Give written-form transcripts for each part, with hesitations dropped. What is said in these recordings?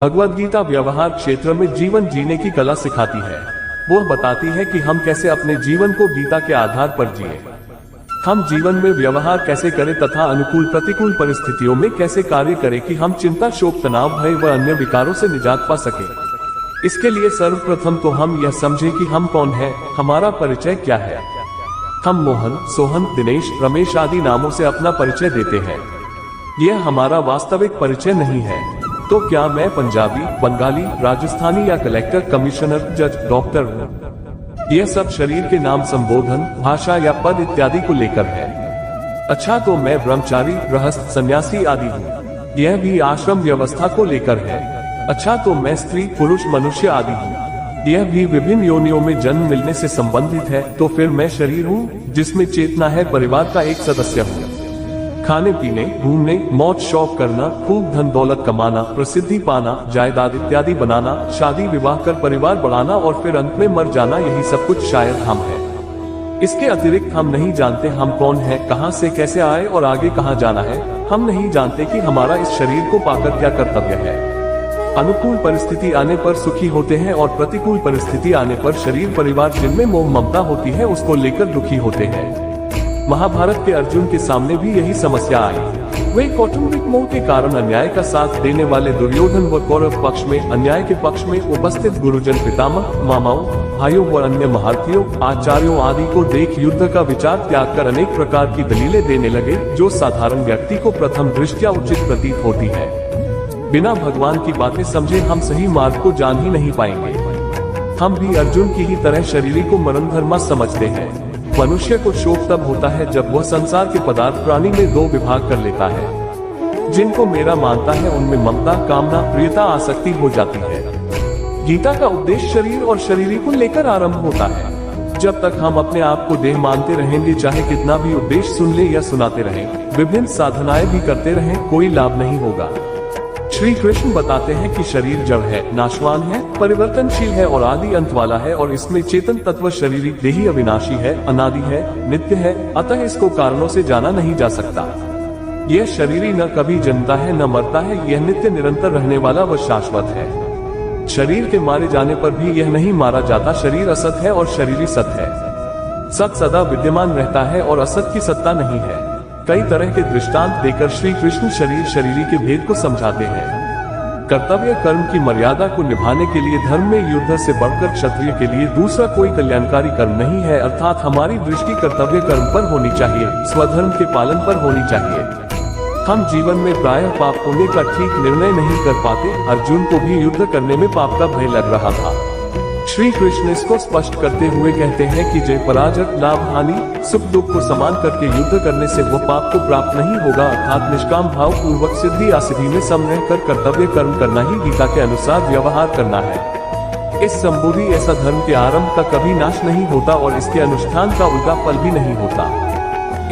भगवद गीता व्यवहार क्षेत्र में जीवन जीने की कला सिखाती है। वो बताती है कि हम कैसे अपने जीवन को गीता के आधार पर जिए। हम जीवन में व्यवहार कैसे करें तथा अनुकूल प्रतिकूल परिस्थितियों में कैसे कार्य करें कि हम चिंता, शोक, तनाव, भय व अन्य विकारों से निजात पा सके। इसके लिए सर्वप्रथम तो हम यह समझें कि हम कौन हैं, हमारा परिचय क्या है। हम मोहन, सोहन, दिनेश, रमेश आदि नामों से अपना परिचय देते हैं। यह हमारा वास्तविक परिचय नहीं है। तो क्या मैं पंजाबी, बंगाली, राजस्थानी या कलेक्टर, कमिश्नर, जज, डॉक्टर हूँ? यह सब शरीर के नाम, संबोधन, भाषा या पद इत्यादि को लेकर है। अच्छा, तो मैं ब्रह्मचारी, गृहस्थ, सन्यासी आदि हूँ। यह भी आश्रम व्यवस्था को लेकर है। अच्छा, तो मैं स्त्री, पुरुष, मनुष्य आदि हूँ। यह भी विभिन्न योनियों में जन्म मिलने से संबंधित है। तो फिर मैं शरीर हूँ जिसमें चेतना है, परिवार का एक सदस्य हूँ। खाने पीने, घूमने, मौज शौक करना, खूब धन दौलत कमाना, प्रसिद्धि पाना, जायदाद इत्यादि बनाना, शादी विवाह कर परिवार बढ़ाना और फिर अंत में मर जाना, यही सब कुछ शायद हम हैं। इसके अतिरिक्त हम नहीं जानते हम कौन हैं, कहां से कैसे आए और आगे कहां जाना है। हम नहीं जानते कि हमारा इस शरीर को पाकर क्या कर्तव्य है। अनुकूल परिस्थिति आने पर सुखी होते हैं और प्रतिकूल परिस्थिति आने पर शरीर, परिवार जिनमें मोह ममता होती है उसको लेकर दुखी होते हैं। महाभारत के अर्जुन के सामने भी यही समस्या आई। वे कौटुंबिक मोह के कारण अन्याय का साथ देने वाले दुर्योधन व कौरव पक्ष में, अन्याय के पक्ष में उपस्थित गुरुजन, पितामह, मामाओं, भाइयों व अन्य महारथियों, आचार्यों आदि को देख युद्ध का विचार त्याग कर अनेक प्रकार की दलीलें देने लगे, जो साधारण व्यक्ति को प्रथम दृष्टया उचित प्रतीत होती है। बिना भगवान की बातें समझे हम सही मार्ग को जान ही नहीं पाएंगे। हम भी अर्जुन की ही तरह शरीरी को मरण धर्मा समझते हैं। मनुष्य को शोक तब होता है जब वह संसार के पदार्थ प्राणी में दो विभाग कर लेता है। जिनको मेरा मानता है उनमें ममता, कामना, प्रियता, आसक्ति हो जाती है। गीता का उपदेश शरीर और शरीरी को लेकर आरंभ होता है। जब तक हम अपने आप को देह मानते रहेंगे, चाहे कितना भी उपदेश सुन ले या सुनाते रहें, विभिन्न साधनाएं भी करते रहें, कोई लाभ नहीं होगा। श्री कृष्ण बताते हैं कि शरीर जड़ है, नाशवान है, परिवर्तनशील है और आदि अंत वाला है और इसमें चेतन तत्व शरीरी देही अविनाशी है, अनादि है, नित्य है, अतः इसको कारणों से जाना नहीं जा सकता। यह शरीरी न कभी जन्मता है न मरता है, यह नित्य निरंतर रहने वाला व शाश्वत है। शरीर के मारे जाने पर भी यह नहीं मारा जाता। शरीर असत है और शरीरी सत है। सत सदा विद्यमान रहता है और असत की सत्ता नहीं है। कई तरह के दृष्टांत देकर श्री कृष्ण शरीर शरीरी के भेद को समझाते हैं। कर्तव्य कर्म की मर्यादा को निभाने के लिए धर्म में युद्ध से बढ़कर क्षत्रिय के लिए दूसरा कोई कल्याणकारी कर्म नहीं है, अर्थात हमारी दृष्टि कर्तव्य कर्म पर होनी चाहिए, स्वधर्म के पालन पर होनी चाहिए। हम जीवन में प्रायः पाप होने का ठीक निर्णय नहीं कर पाते। अर्जुन को भी युद्ध करने में पाप का भय लग रहा था। श्री कृष्ण इसको स्पष्ट करते हुए कहते हैं कि जय पराजय, लाभ हानि, सुख दुख को समान करके युद्ध करने से वह पाप को प्राप्त नहीं होगा, अर्थात निष्काम भाव पूर्वक सिद्धि असिद्धि में सम रहकर कर्तव्य कर्म करना ही गीता के अनुसार व्यवहार करना है। इस संबोधि ऐसा धर्म के आरंभ का कभी नाश नहीं होता और इसके अनुष्ठान का उल्टा फल भी नहीं होता।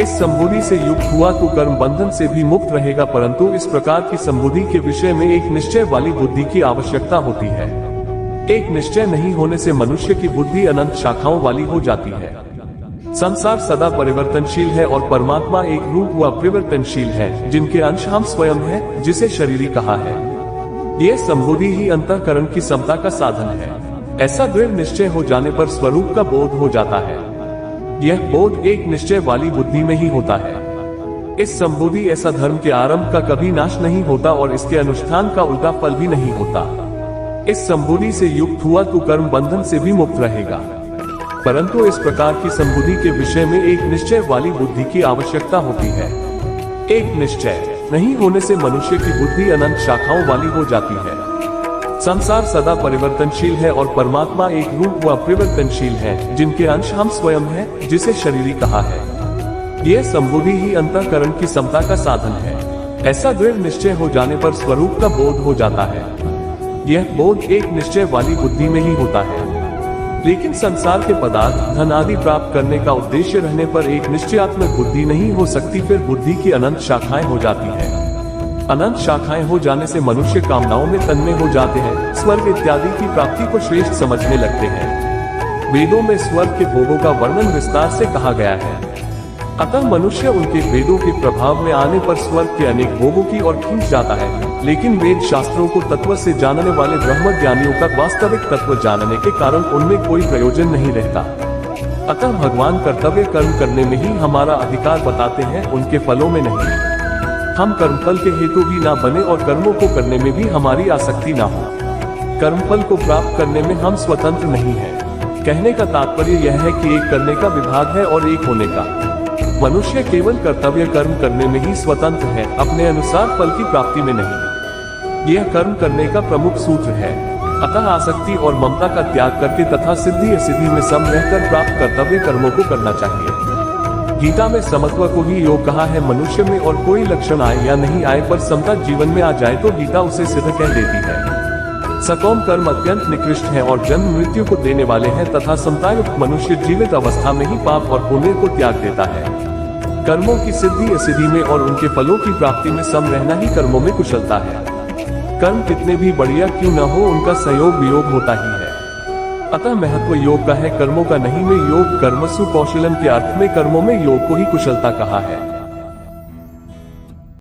इस संबोधि से युक्त हुआ तो कर्म बंधन से भी मुक्त रहेगा, परंतु इस प्रकार की संबोधि के विषय में एक निश्चय वाली बुद्धि की आवश्यकता होती है। एक निश्चय नहीं होने से मनुष्य की बुद्धि अनंत शाखाओं वाली हो जाती है। संसार सदा परिवर्तनशील है और परमात्मा एक रूप व अपरिवर्तनशील है, जिनके अंश हम स्वयं हैं, जिसे शरीरी कहा है। यह संबोधि ही अंतःकरण की समता का साधन है। ऐसा दृढ़ निश्चय हो जाने पर स्वरूप का बोध हो जाता है। यह बोध एक निश्चय वाली बुद्धि में ही होता है। इस संबोधि ऐसा धर्म के आरंभ का कभी नाश नहीं होता और इसके अनुष्ठान का उल्टा फल भी नहीं होता। इस संबोधि से युक्त हुआ तो कर्म बंधन से भी मुक्त रहेगा, परंतु इस प्रकार की संबोधि के विषय में एक निश्चय वाली बुद्धि की आवश्यकता होती है। एक निश्चय नहीं होने से मनुष्य की बुद्धि अनंत शाखाओं वाली हो जाती है। संसार सदा परिवर्तनशील है और परमात्मा एक रूप व अपरिवर्तनशील है, जिनके अंश हम स्वयं हैं, जिसे शरीरी कहा है। यह संबोधि ही अंतःकरण की समता का साधन है। ऐसा दृढ़ निश्चय हो जाने पर स्वरूप का बोध हो जाता है। यह बोध एक निश्चय वाली बुद्धि में ही होता है। लेकिन संसार के पदार्थ, धन आदि प्राप्त करने का उद्देश्य रहने पर एक निश्चयात्मक बुद्धि नहीं हो सकती। फिर बुद्धि की अनंत शाखाएं हो जाती हैं। अनंत शाखाएं हो जाने से मनुष्य कामनाओं में तन्मय हो जाते हैं, स्वर्ग इत्यादि की प्राप्ति को श्रेष्ठ समझने लगते हैं। वेदों में स्वर्ग के भोगों का वर्णन विस्तार से कहा गया है। अतः मनुष्य उनके वेदों के प्रभाव में आने पर स्वर्ग के अनेक भोगों की ओर खींच जाता है। लेकिन वेद शास्त्रों को तत्व से जानने वाले ब्रह्म ज्ञानियों का वास्तविक तत्व जानने के कारण उनमें कोई प्रयोजन नहीं रहता। अतः भगवान कर्तव्य कर्म करने में ही हमारा अधिकार बताते हैं, उनके फलों में नहीं। हम कर्मफल के हेतु भी ना बने और कर्मों को करने में भी हमारी आसक्ति ना हो। कर्मफल को प्राप्त करने में हम स्वतंत्र नहीं हैं। कहने का तात्पर्य यह है कि एक करने का विभाग है और एक होने का। मनुष्य केवल कर्तव्य कर्म करने में ही स्वतंत्र है, अपने अनुसार फल की प्राप्ति में नहीं। यह कर्म करने का प्रमुख सूत्र है। अतः आसक्ति और ममता का त्याग करके तथा सिद्धि असिद्धि में सम रहकर प्राप्त कर्तव्य कर्मों को करना चाहिए। गीता में समत्व को ही योग कहा है। मनुष्य में और कोई लक्षण आए या नहीं आए पर समता जीवन में आ जाए तो गीता उसे सिद्ध कह देती है। सकौम कर्म अत्यंत निकृष्ट है और जन्म मृत्यु को देने वाले हैं तथा समतायुक्त मनुष्य जीवित अवस्था में ही पाप और पुण्य को त्याग देता है। कर्मों की सिद्धि असिद्धि में और उनके फलों की प्राप्ति में सम रहना ही कर्मों में कुशलता है। कर्म कितने भी बढ़िया क्यों न हो, उनका संयोग वियोग होता ही है। अतः महत्व योग का है, कर्मों का नहीं। में योग कर्मसु कौशलम के अर्थ में कर्मों में योग को ही कुशलता कहा है।